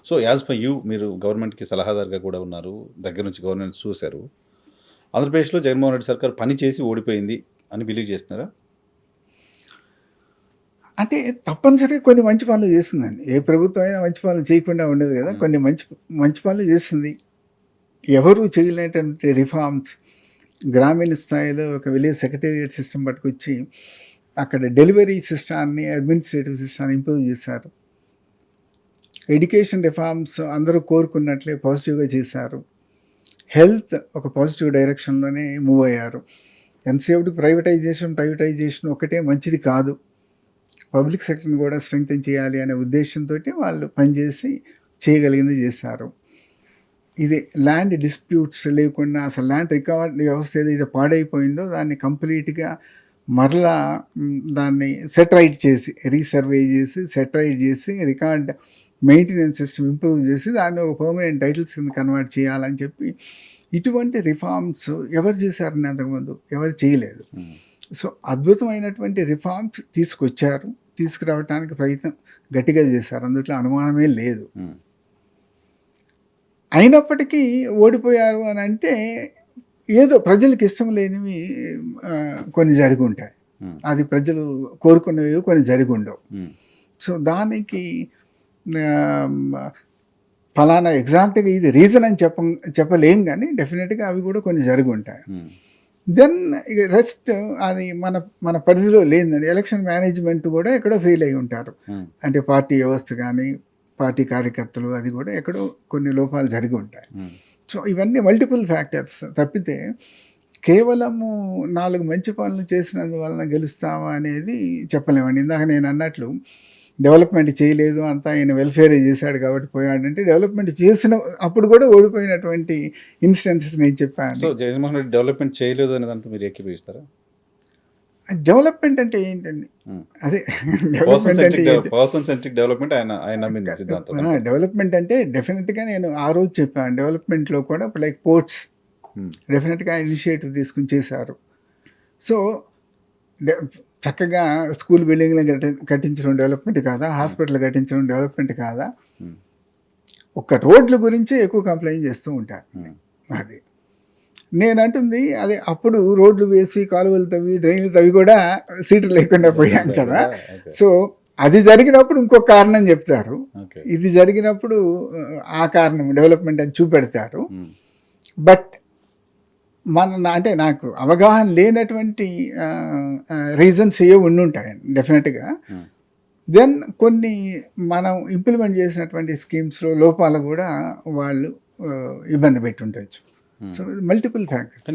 So, as for you మీరు గవర్నమెంట్‌కి సలహాదారుగా కూడా ఉన్నారు. దగ్గర నుంచి గవర్నమెంట్ చూసారు. ఆంధ్రప్రదేశ్‌లో జగన్మోహన్ రెడ్డి సర్కార్ పని చేసి ఓడిపోయింది అని బిలీవ్ చేస్తున్నారా? అంటే తప్పనిసరిగా కొన్ని మంచి పనులు చేస్తుందండి. ఏ ప్రభుత్వం అయినా మంచి పనులు చేయకుండా ఉండదు కదా! కొన్ని మంచి మంచి పనులు చేస్తుంది. ఎవరు చేయలేనటువంటి రిఫార్మ్స్ గ్రామీణ స్థాయిలో ఒక విలేజ్ సెక్రటేరియట్ సిస్టమ్ పట్టుకొచ్చి అక్కడ డెలివరీ సిస్టాన్ని, అడ్మినిస్ట్రేటివ్ సిస్టాన్ని ఇంప్రూవ్ చేశారు. ఎడ్యుకేషన్ రిఫార్మ్స్ అందరూ కోరుకున్నట్లే పాజిటివ్‌గా చేశారు. హెల్త్ ఒక పాజిటివ్ డైరెక్షన్‌లోనే మూవ్ అయ్యారు. ఎంతసేపటికి ప్రైవేటైజేషన్ ఒక్కటే మంచిది కాదు. పబ్లిక్ సెక్టర్ని కూడా స్ట్రెంగ్తెన్ చేయాలి అనే ఉద్దేశంతోటి వాళ్ళు పనిచేసి చేయగలిగింది చేశారు. ఇది ల్యాండ్ డిస్ప్యూట్స్ లేకుండా అసలు ల్యాండ్ రికార్డ్ వ్యవస్థ ఏదైతే పాడైపోయిందో దాన్ని కంప్లీట్గా మరలా దాన్ని సెటరైట్ చేసి రీసర్వే చేసి సెటరైట్ చేసి రికార్డ్ మెయింటెనెన్స్ సిస్టమ్ ఇంప్రూవ్ చేసి దాన్ని ఒక పర్మనెంట్ టైటిల్స్ కింద కన్వర్ట్ చేయాలని చెప్పి ఇటువంటి రిఫార్మ్స్ ఎవరు చేశారని అంతకుముందు ఎవరు చేయలేదు. సో అద్భుతమైనటువంటి రిఫార్మ్స్ తీసుకొచ్చారు. తీసుకురావడానికి ప్రయత్నం గట్టిగా చేశారు. అందులో అనుమానమే లేదు. అయినప్పటికీ ఓడిపోయారు అని అంటే ఏదో ప్రజలకు ఇష్టం లేనివి కొన్ని జరిగి ఉంటాయి. అది ప్రజలు కోరుకునేవి కొన్ని జరిగి ఉండవు. సో దానికి ఫలానా ఎగ్జాక్ట్గా ఇది రీజన్ అని చెప్పలేం, కానీ డెఫినెట్గా అవి కూడా కొన్ని జరిగి ఉంటాయి. దెన్ ఇక రెస్ట్ అది మన పరిధిలో లేదండి. ఎలక్షన్ మేనేజ్మెంట్ కూడా ఎక్కడో ఫెయిల్ అయి ఉంటారు. అంటే పార్టీ వ్యవస్థ కానీ పార్టీ కార్యకర్తలు అది కూడా ఎక్కడో కొన్ని లోపాలు జరిగి ఉంటాయి. సో ఇవన్నీ మల్టిపుల్ ఫ్యాక్టర్స్ తప్పితే కేవలము 4 మంచి పనులు చేసినందువలన గెలుస్తామా అనేది చెప్పలేమండి. ఇందాక నేను అన్నట్లు డెవలప్మెంట్ చేయలేదు, అంతా ఆయన వెల్ఫేరే చేశాడు కాబట్టి పోయాడంటే డెవలప్మెంట్ చేసిన అప్పుడు కూడా ఓడిపోయినటువంటి ఇన్స్టెన్సెస్ నేను చెప్పాను. సో జగన్మోహన్ రెడ్డి డెవలప్మెంట్ చేయలేదు అనే దాంతో మీరు ఏకీభవిస్తారా? డెవలప్మెంట్ అంటే ఏంటండి? అదే పర్సన్ సెంట్రిక్ డెవలప్మెంట్ ఆయన నమ్మిన సిద్ధాంతం. డెవలప్మెంట్ అంటే డెఫినెట్గా నేను ఆ రోజు చెప్పాను. డెవలప్మెంట్లో కూడా లైక్ పోర్ట్స్ డెఫినెట్గా ఇనిషియేటివ్ తీసుకుని చేశారు. సో చక్కగా స్కూల్ బిల్డింగ్లు కట్టించడం డెవలప్మెంట్ కాదా? హాస్పిటల్ కట్టించడం డెవలప్మెంట్ కాదా? ఒక్క రోడ్ల గురించి ఎక్కువ కంప్లైంట్ చేస్తూ ఉంటారు. అది నేనంటుంది అదే అప్పుడు రోడ్లు వేసి కాలువలు తవ్వి డ్రైన్లు తవ్వి కూడా సీట్లు లేకుండా పోయాం కదా. సో అది జరిగినప్పుడు ఇంకొక కారణం చెప్తారు, ఇది జరిగినప్పుడు ఆ కారణం డెవలప్మెంట్ అని చూపెడతారు. బట్ అంటే నాకు అవగాహన లేనటువంటి రీజన్స్ ఏ ఉండుంటాయండి డెఫినెట్గా. దెన్ కొన్ని మనం ఇంప్లిమెంట్ చేసినటువంటి స్కీమ్స్లో లోపాలు కూడా వాళ్ళు ఇబ్బంది పెట్టి ఉండొచ్చు. So multiple factors.